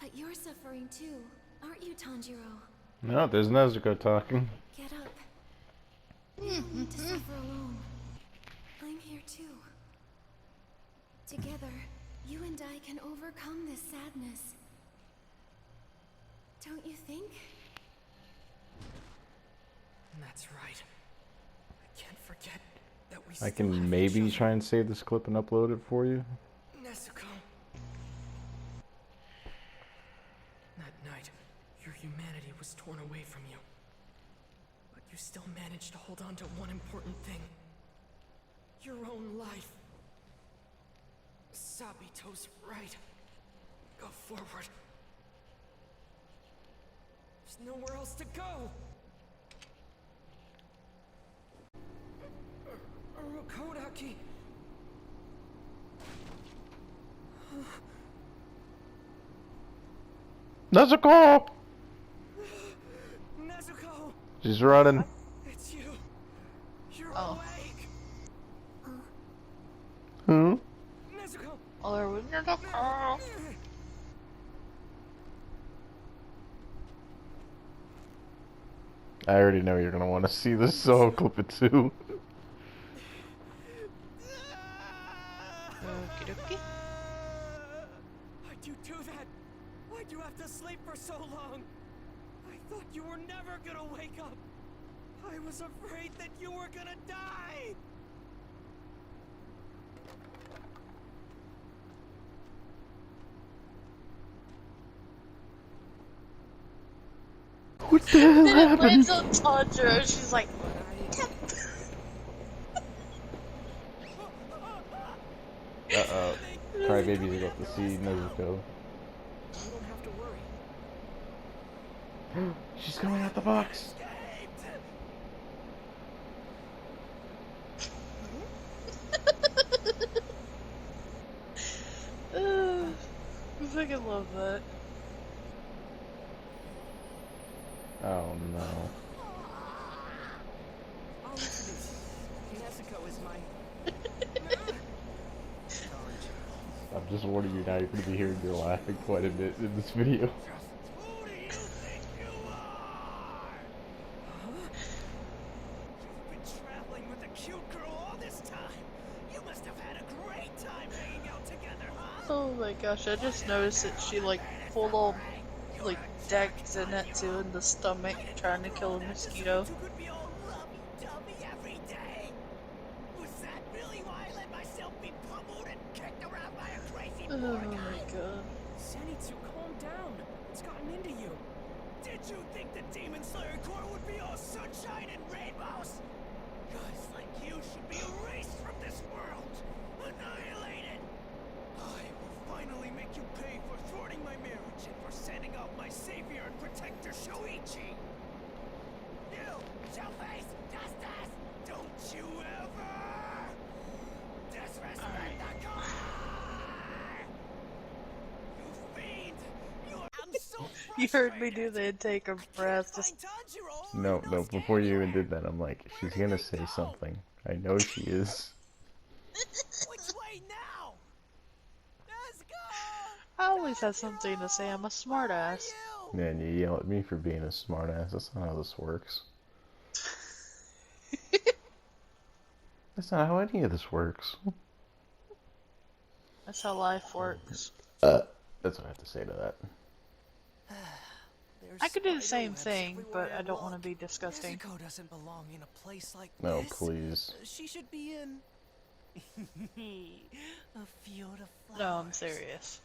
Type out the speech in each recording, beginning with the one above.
But you're suffering too, aren't you, Tanjiro? No, there's Nezuko talking. Get up. You don't need to suffer alone. I'm here too. Together, you and I can overcome this sadness. Don't you think? That's right. I can't forget that we I still can have maybe each try and save this clip and upload it for you. other. Nezuko. That night, your humanity was torn away from you. But you still managed to hold on to one important thing. Your own life. Sabito's right. Go forward. There's nowhere else to go. Kodaki. Nezuko! Nezuko! She's running. It's you. You're awake. Hmm? Nezuko! Oh, Nezuko! I already know you're gonna want to see this, so I'll clip it too. Okie dokie. Why'd you do that? Why'd you have to sleep for so long? I thought you were never gonna wake up. I was afraid that you were gonna die. What the hell Then it happened? lands on Tanjiro, she's like, Uh-oh. Crybabies got to see Nezuko. You don't have to worry. She's coming out the box! I fucking love that. Oh no. I'll introduce you. Nezuko is my... I'm just warning you now, you're gonna be hearing her laughing quite a bit in this video. Who do you think you are? You've been traveling with a cute girl all this time. You must have had a great time hanging out together, huh? Oh my gosh, I just noticed that she like full on like decked Zenitsu in the stomach trying to kill a mosquito. You could be all lovey-dovey every day. Was that really why I let myself be pummeled and kicked around by a crazy Oh poor my guy? god. Zenitsu, calm down. What's gotten into you? Did you think the Demon Slayer Corps would be all sunshine and rainbows? Guys like you should be erased from this world. Annihilated. I will finally make you pay for thwarting my marriage and for sending out my savior and protector Shoichi. You, shellface, justice, don't you ever disrespect the car! You fiend! I'm so You heard me do the intake of breath. Just No, before you even did that, I'm like, she's gonna say something. I know she is. Which way now? Let's go! I always have something to say. I'm a smartass. Man, you yell at me for being a smartass. That's not how this works. That's not how any of this works. That's how life works. That's what I have to say to that. I could do the same thing, but I don't want to be disgusting. Nezuko doesn't belong in a place like No, this. please. She should be in a field of flowers. No, I'm serious.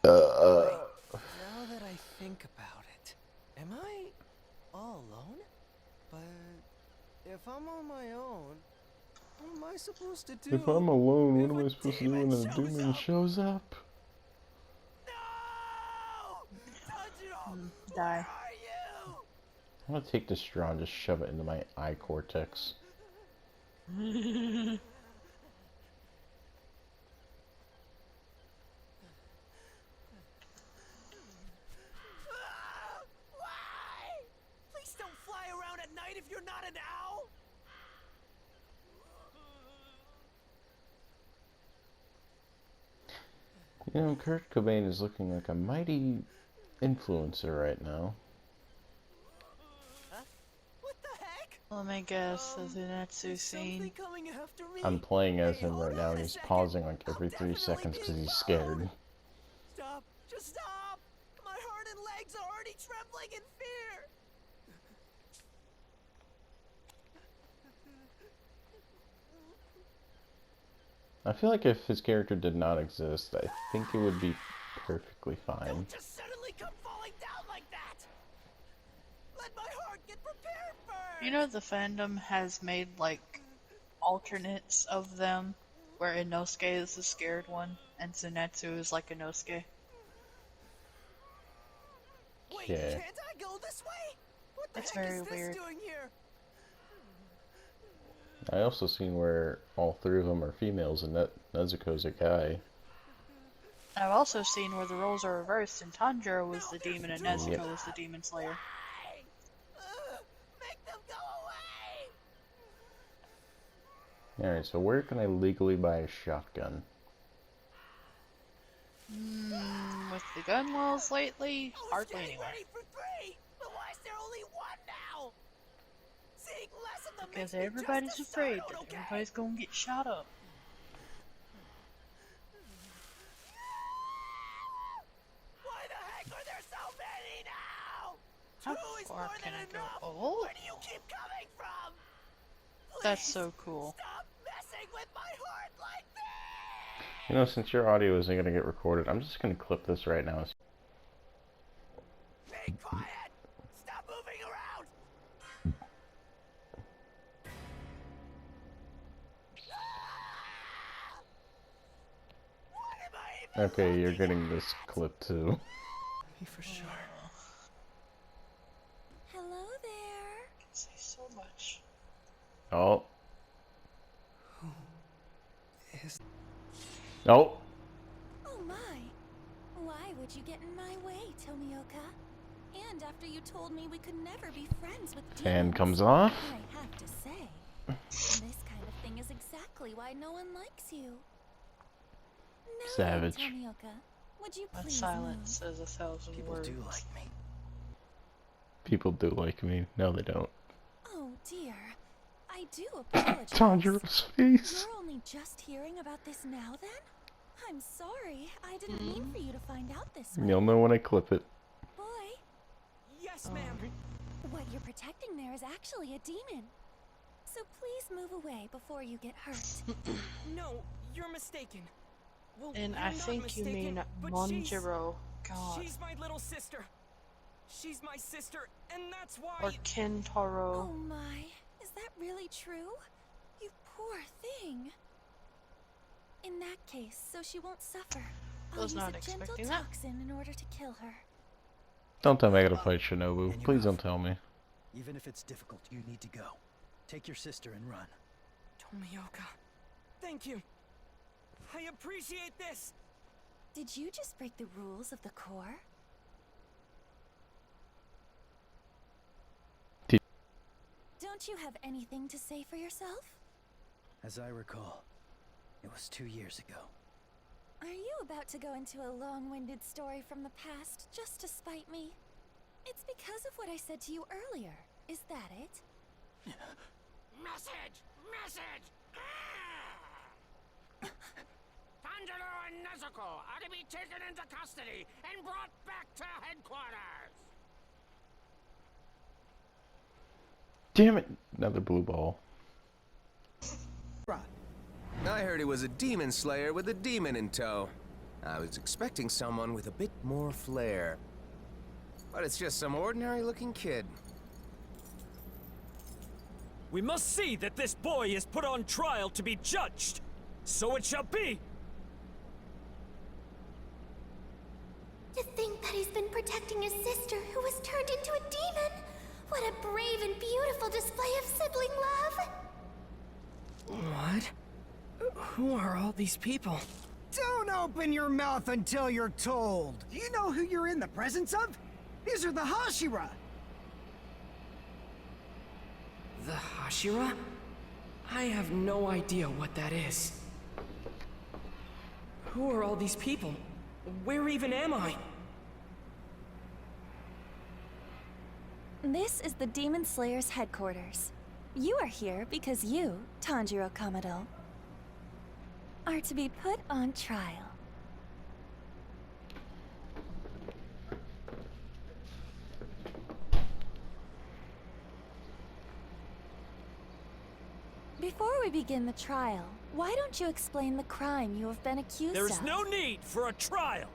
Now that I think about it, am I all alone? But if I'm on my own, what am I supposed to do? If I'm alone, what if am a I supposed to do demon when a shows demon up? shows up? No! Tanjiro, Die. where are you? I'm gonna take this straw and just shove it into my eye cortex. Why? Please don't fly around at night if you're not an owl. You know, Kurt Cobain is looking like a mighty influencer right now. What the heck? Let me guess, the Zenitsu Is something scene. coming after me? I'm playing as Hey, him hold right now on and a he's second. pausing like I'll every 3 definitely seconds be because he's followed. scared. Stop! Just stop! My heart and legs are already trembling in fear! I feel like if his character did not exist, I think it would be perfectly fine. Don't just suddenly come falling down like that! Let my heart get prepared first! You know the fandom has made like alternates of them where Inosuke is the scared one and Zenitsu is like Inosuke. Wait, Yeah. can't I go this way? What the It's heck very is this weird. doing here? I also seen where all 3 of them are females and Nezuko's a guy. I've also seen where the roles are reversed and Tanjiro was the demon and Yep. Nezuko was the demon slayer. Why? Make them go away! Alright, so where can I legally buy a shotgun? With the gun laws lately, I was hardly getting anywhere. ready for 3, but why is there only 1 now? Seeing less of them Because makes me everybody's just afraid startled, that okay? everybody's gonna get shot up. Why the heck are there so many now? How 2 is far more can than I go? enough. Oh, Where do you keep coming from? that's Please, so cool. stop messing with my heart like this! You know, since your audio isn't going to get recorded, I'm just going to clip this right now. Be quiet! Stop moving around! Ah! What am I even Okay, you're looking getting at? this clip too. For sure. Hello there. I can say so much. Oh. Is Oh! Oh my. Why would you get in my way, Tomioka? And after you told me we could never be friends with Fan demons, comes off. I have to say, this kind of thing is exactly why no one likes you. Now then, Savage. Tomioka, would you That please silence says 1,000 people words. do like me? People do like me. No, they don't. move? Oh dear. I do apologize. Tanjiro's face. You're only just hearing about this now then? I'm sorry. I didn't mean for you to find out this way. You'll know when I clip it. Boy, Yes, ma'am. what you're protecting there is actually a demon. So please move away before you get hurt. No, you're mistaken. Well, And you're I not think you mistaken, mean but Monjiro. God. She's my little sister. She's my sister, and that's why. Or Kentaro. Oh my, is that really true? You poor thing. In that case, so she won't suffer, I'll Was use not a gentle expecting that. toxin in order to kill her. Don't tell me I gotta fight Shinobu. And you Please have. don't tell me. Even if it's difficult, you need to go. Take your sister and run. Tomioka, thank you. I appreciate this. Did you just break the rules of the Corps? T- Don't you have anything to say for yourself? As I recall, it was 2 years ago. Are you about to go into a long-winded story from the past just to spite me? It's because of what I said to you earlier. Is that it? Message! Message! Tanjiro and Nezuko are to be taken into custody and brought back to headquarters! Damn it! Another blue ball. I heard he was a demon slayer with a demon in tow. I was expecting someone with a bit more flair. But it's just some ordinary-looking kid. We must see that this boy is put on trial to be judged. So it shall be. To think that he's been protecting his sister who was turned into a demon! What a brave and beautiful display of sibling love! What? Who are all these people? Don't open your mouth until you're told. Do you know who you're in the presence of? These are the Hashira. The Hashira? I have no idea what that is. Who are all these people? Where even am I? This is the Demon Slayer's headquarters. You are here because you, Tanjiro Kamado, are to be put on trial. Before we begin the trial, why don't you explain the crime you have been accused of? There's no need for a trial.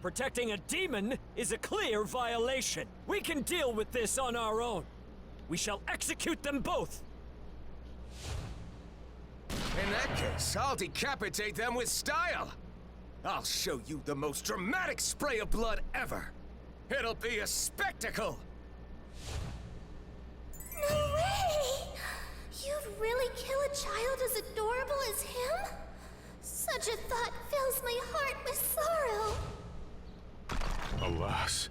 Protecting a demon is a clear violation. We can deal with this on our own. We shall execute them both. In that case, I'll decapitate them with style. I'll show you the most dramatic spray of blood ever. It'll be a spectacle. No way! You'd really kill a child as adorable as him? Such a thought fills my heart with sorrow. Alas,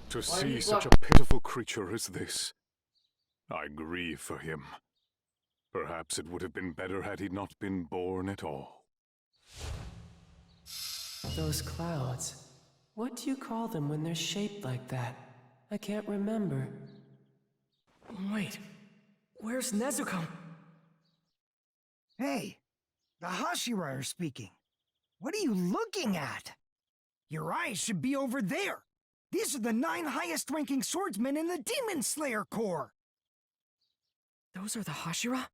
to see such a pitiful creature as this, I grieve for him. Perhaps it would have been better had he not been born at all. Those clouds. What do you call them when they're shaped like that? I can't remember. Wait, where's Nezuko? Hey, the Hashira are speaking. What are you looking at? Your eyes should be over there. These are the 9 highest-ranking swordsmen in the Demon Slayer Corps. Those are the Hashira?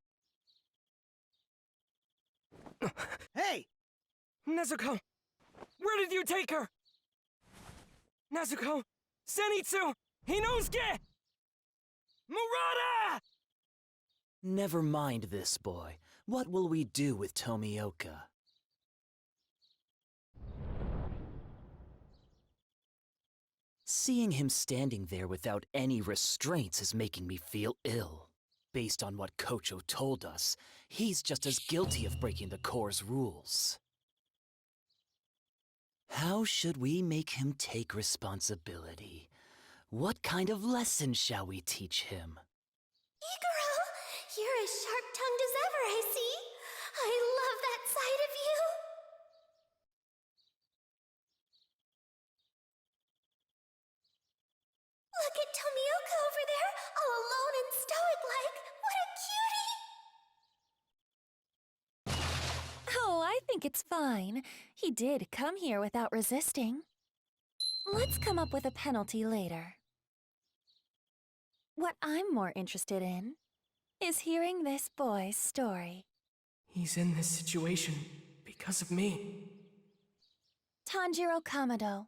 Hey! Nezuko! Where did you take her? Nezuko! Zenitsu! Inosuke! Murata! Never mind this, boy. What will we do with Tomioka? Seeing him standing there without any restraints is making me feel ill. Based on what Kocho told us, he's just as guilty of breaking the Corps' rules. How should we make him take responsibility? What kind of lesson shall we teach him? Iguro, you're as sharp-tongued as ever, I see. I love that side of you. Look at Tomioka over there, all alone and stoic-like. What a cutie! Oh, I think it's fine. He did come here without resisting. Let's come up with a penalty later. What I'm more interested in is hearing this boy's story. He's in this situation because of me. Tanjiro Kamado,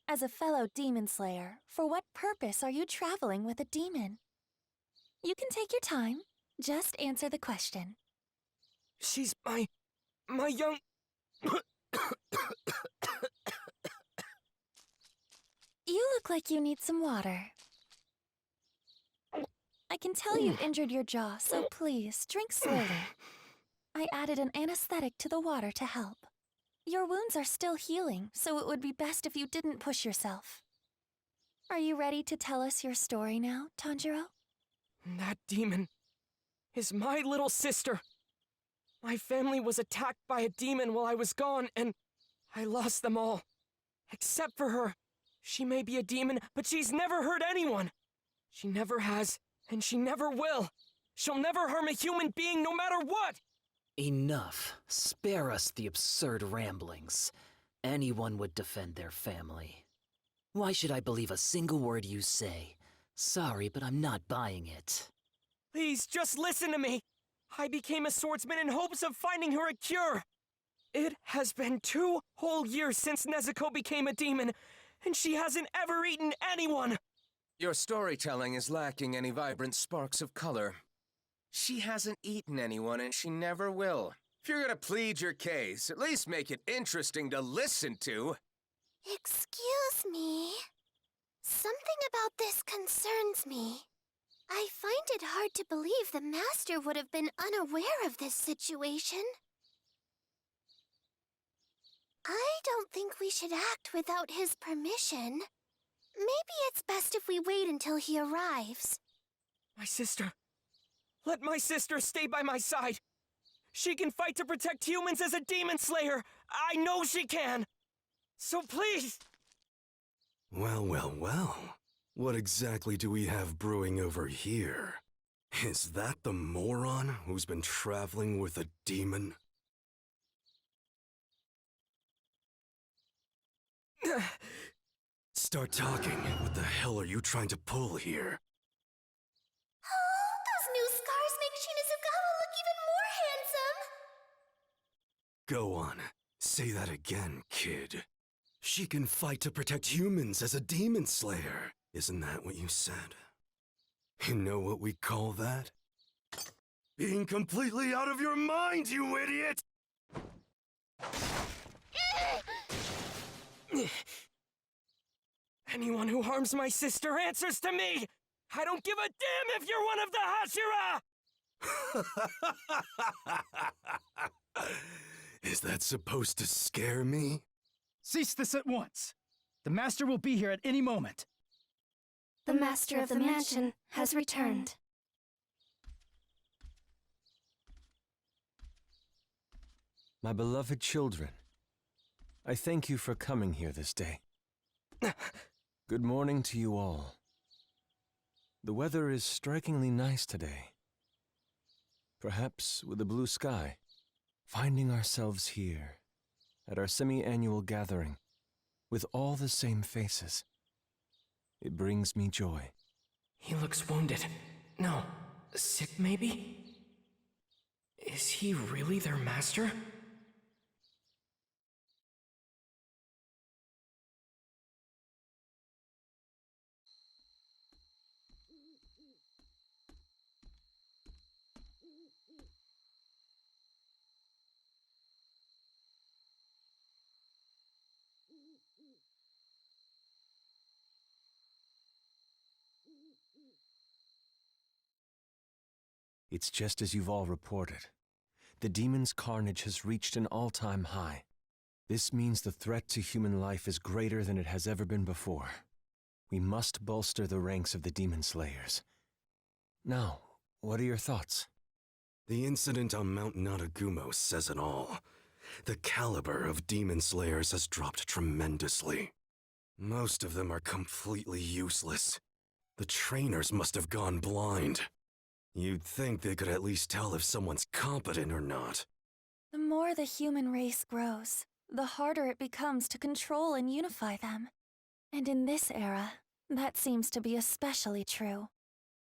as a fellow demon slayer, for what purpose are you traveling with a demon? You can take your time. Just answer the question. She's my young... You look like you need some water. I can tell you injured your jaw, so please, drink slowly. I added an anesthetic to the water to help. Your wounds are still healing, so it would be best if you didn't push yourself. Are you ready to tell us your story now, Tanjiro? That demon is my little sister. My family was attacked by a demon while I was gone, and I lost them all. Except for her. She may be a demon, but she's never hurt anyone. She never has, and she never will. She'll never harm a human being no matter what! Enough. Spare us the absurd ramblings. Anyone would defend their family. Why should I believe a single word you say? Sorry, but I'm not buying it. Please, just listen to me. I became a swordsman in hopes of finding her a cure. It has been 2 whole years since Nezuko became a demon, and she hasn't ever eaten anyone. Your storytelling is lacking any vibrant sparks of color. She hasn't eaten anyone, and she never will. If you're gonna plead your case, at least make it interesting to listen to. Excuse me. Something about this concerns me. I find it hard to believe the Master would have been unaware of this situation. I don't think we should act without his permission. Maybe it's best if we wait until he arrives. My sister. Let my sister stay by my side. She can fight to protect humans as a demon slayer! I know she can! So please! Well, well, well. What exactly do we have brewing over here? Is that the moron who's been traveling with a demon? Start talking. What the hell are you trying to pull here? Oh, those new scars make Shinazugawa look even more handsome. Go on. Say that again, kid. She can fight to protect humans as a demon slayer. Isn't that what you said? You know what we call that? Being completely out of your mind, you idiot! Anyone who harms my sister answers to me! I don't give a damn if you're one of the Hashira! Is that supposed to scare me? Cease this at once. The Master will be here at any moment. The Master of the Mansion has returned. My beloved children, I thank you for coming here this day. Good morning to you all. The weather is strikingly nice today. Perhaps with a blue sky, finding ourselves here at our semi-annual gathering with all the same faces. It brings me joy. He looks wounded. No, sick maybe? Is he really their master? It's just as you've all reported. The demon's carnage has reached an all-time high. This means the threat to human life is greater than it has ever been before. We must bolster the ranks of the demon slayers. Now, what are your thoughts? The incident on Mount Naragumo says it all. The caliber of demon slayers has dropped tremendously. Most of them are completely useless. The trainers must have gone blind. You'd think they could at least tell if someone's competent or not. The more the human race grows, the harder it becomes to control and unify them. And in this era, that seems to be especially true.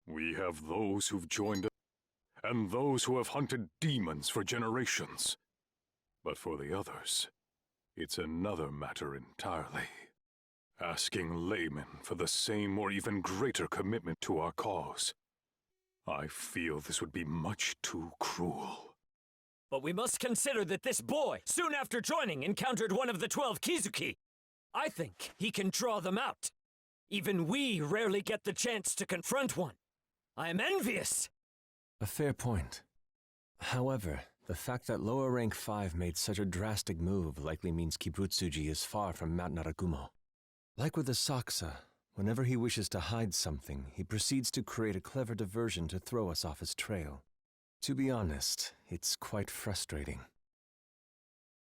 We have those who've joined us, and those who have hunted demons for generations. But for the others, it's another matter entirely. Asking laymen for the same or even greater commitment to our cause. I feel this would be much too cruel. But we must consider that this boy, soon after joining, encountered one of the 12 Kizuki. I think he can draw them out. Even we rarely get the chance to confront one. I am envious! A fair point. However, the fact that lower rank 5 made such a drastic move likely means Kibutsuji is far from Mount Naragumo. Like with the Saksa, whenever he wishes to hide something, he proceeds to create a clever diversion to throw us off his trail. To be honest, it's quite frustrating.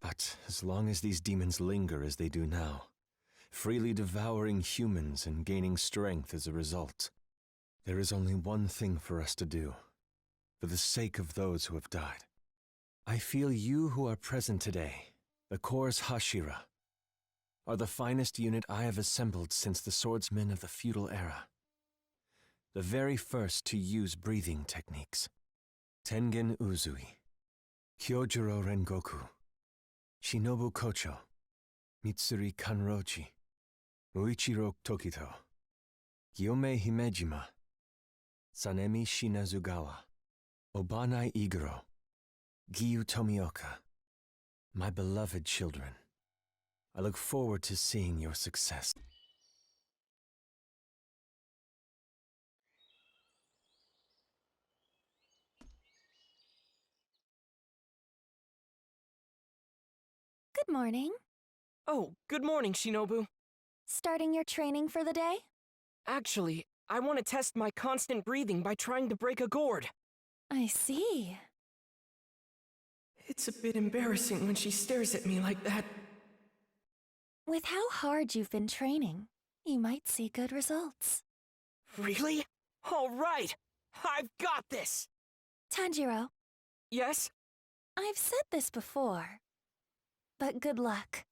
But as long as these demons linger as they do now, freely devouring humans and gaining strength as a result, there is only one thing for us to do, for the sake of those who have died. I feel you who are present today, the Corps Hashira, are the finest unit I have assembled since the swordsmen of the feudal era. The very first to use breathing techniques. Tengen Uzui, Kyojuro Rengoku, Shinobu Kocho, Mitsuri Kanrochi, Muichiro Tokito, Gyome Himejima, Sanemi Shinazugawa, Obanai Iguro, Giyu Tomioka. My beloved children, I look forward to seeing your success. Good morning. Oh, good morning, Shinobu. Starting your training for the day? Actually, I want to test my constant breathing by trying to break a gourd. I see. It's a bit embarrassing when she stares at me like that. With how hard you've been training, you might see good results. Really? All right! I've got this! Tanjiro, Yes? I've said this before, but good luck.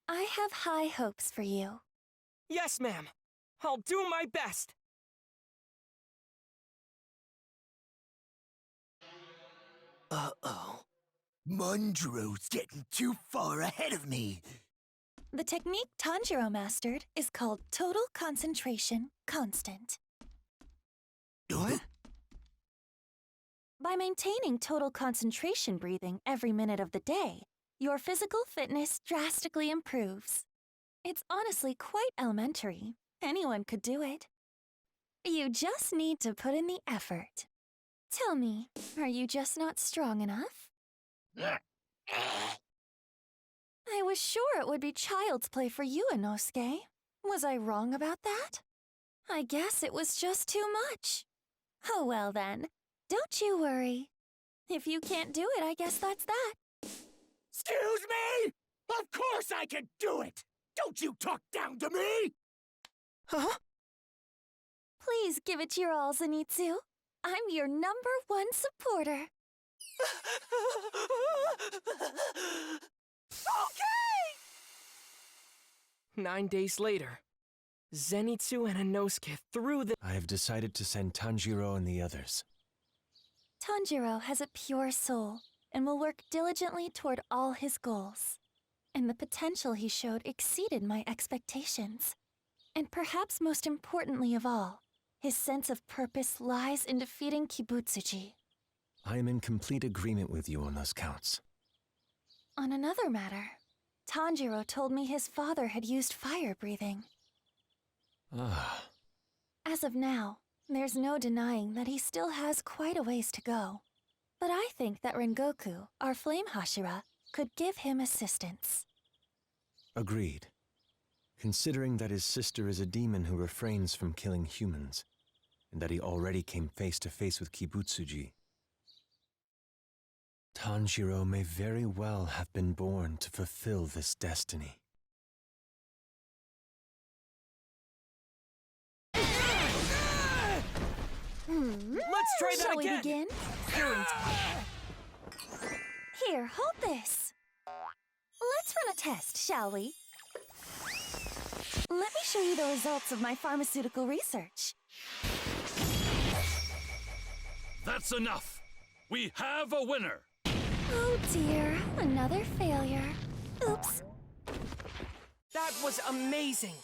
I have high hopes for you. Yes, ma'am. I'll do my best. Uh-oh. Munjiro's getting too far ahead of me. The technique Tanjiro mastered is called Total Concentration Constant. What? By maintaining total concentration breathing every minute of the day, your physical fitness drastically improves. It's honestly quite elementary. Anyone could do it. You just need to put in the effort. Tell me, are you just not strong enough? I was sure it would be child's play for you, Inosuke. Was I wrong about that? I guess it was just too much. Oh well then, don't you worry. If you can't do it, I guess that's that. Excuse me? Of course I can do it! Don't you talk down to me! Huh? Please give it your all, Zenitsu. I'm your #1 supporter. Okay! 9 days later, Zenitsu and Inosuke threw the— I have decided to send Tanjiro and the others. Tanjiro has a pure soul and will work diligently toward all his goals. And the potential he showed exceeded my expectations. And perhaps most importantly of all, his sense of purpose lies in defeating Kibutsuji. I am in complete agreement with you on those counts. On another matter, Tanjiro told me his father had used fire breathing. Ah. As of now, there's no denying that he still has quite a ways to go. But I think that Rengoku, our flame Hashira, could give him assistance. Agreed. Considering that his sister is a demon who refrains from killing humans, and that he already came face to face with Kibutsuji, Tanjiro may very well have been born to fulfill this destiny. Let's try that Shall we again! begin? Here, hold this. Let's run a test, shall we? Let me show you the results of my pharmaceutical research. That's enough! We have a winner! Oh dear, another failure. Oops. That was amazing!